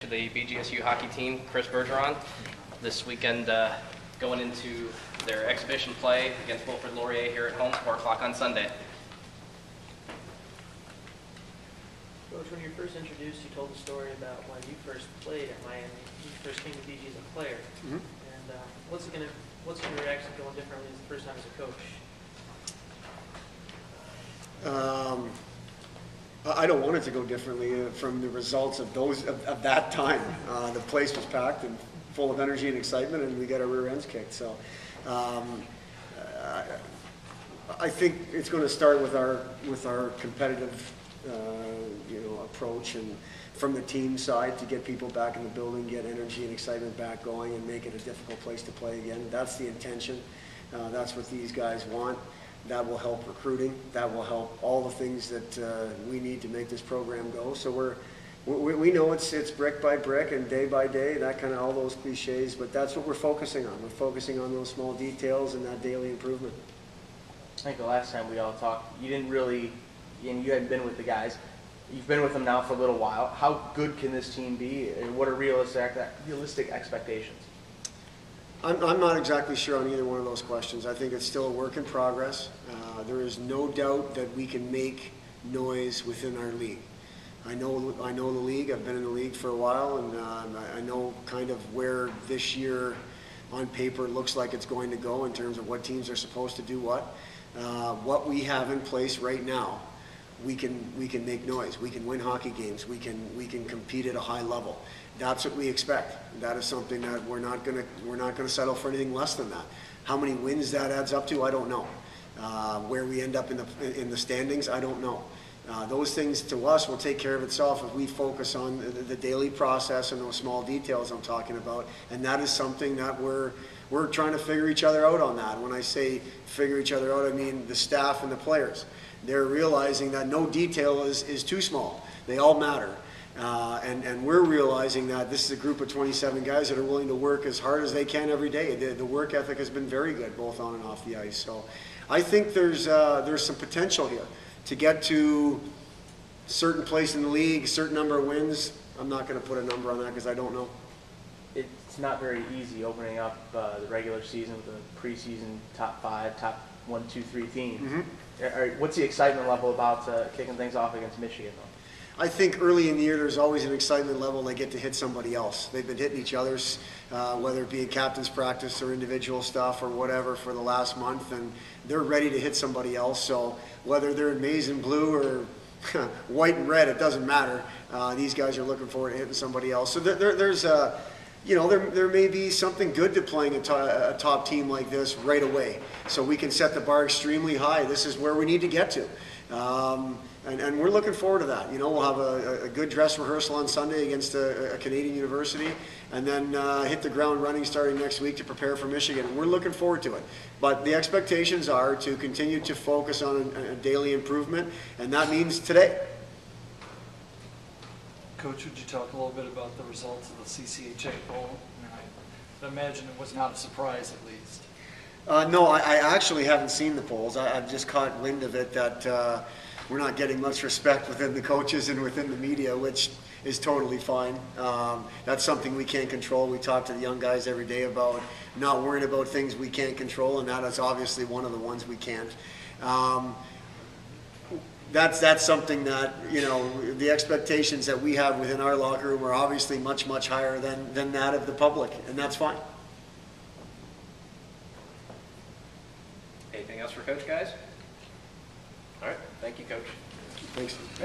To the BGSU hockey team, Chris Bergeron, this weekend going into their exhibition play against Wilfrid Laurier here at home, 4 o'clock on Sunday. Coach, when you were first introduced, you told the story about when you first played at Miami. You first came to BG as a player. And what's your reaction going differently as the first time as a coach? I don't want it to go differently from the results of that time. The place was packed and full of energy and excitement, and we got our rear ends kicked. So I think it's going to start with our competitive approach, and from the team side to get people back in the building, get energy and excitement back going, and make it a difficult place to play again. That's the intention. That's what these guys want. That will help recruiting. That will help all the things that we need to make this program go. So we know it's brick by brick and day by day, that kind of all those cliches, but that's what we're focusing on. We're focusing on those small details and that daily improvement. I think the last time we all talked, you didn't really, and you hadn't been with the guys. You've been with them now for a little while. How good can this team be, and what are realistic expectations? I'm not exactly sure on either one of those questions. I think it's still a work in progress. There is no doubt that we can make noise within our league. I know the league. I've been in the league for a while, and I know kind of where this year on paper looks like it's going to go in terms of what teams are supposed to do what. What we have in place right now, we can make noise. We can win hockey games. We can compete at a high level. That's what we expect. That is something that we're not gonna settle for anything less than that. How many wins that adds up to, I don't know. Where we end up in the standings, I don't know. Those things to us will take care of itself if we focus on the daily process and those small details I'm talking about. And that is something that we're trying to figure each other out on that. When I say figure each other out, I mean the staff and the players. They're realizing that no detail is too small. They all matter. And we're realizing that this is a group of 27 guys that are willing to work as hard as they can every day. The work ethic has been very good, both on and off the ice. So I think there's some potential here to get to a certain place in the league, a certain number of wins. I'm not going to put a number on that because I don't know. It's not very easy opening up the regular season with a preseason top 5, top 1, 2, 3 team. What's the excitement level about kicking things off against Michigan, though? I think early in the year there's always an excitement level they get to hit somebody else. They've been hitting each other's, whether it be in captain's practice or individual stuff or whatever for the last month, and they're ready to hit somebody else. So whether they're in maize and blue or white and red, it doesn't matter. These guys are looking forward to hitting somebody else. So there may be something good to playing a top team like this right away. So we can set the bar extremely high. This is where we need to get to. And we're looking forward to that. We'll have a good dress rehearsal on Sunday against a Canadian university, and then hit the ground running starting next week to prepare for Michigan. And we're looking forward to it. But the expectations are to continue to focus on a daily improvement, and that means today. Coach, would you talk a little bit about the results of the CCHA poll? I imagine it was not a surprise, at least. No, I actually haven't seen the polls. I've just caught wind of it that we're not getting much respect within the coaches and within the media, which is totally fine. That's something we can't control. We talk to the young guys every day about not worrying about things we can't control, and that is obviously one of the ones we can't. That's something that, the expectations that we have within our locker room are obviously much, much higher than that of the public, and that's fine. Anything else for Coach, guys? All right. Thank you, Coach. Thanks.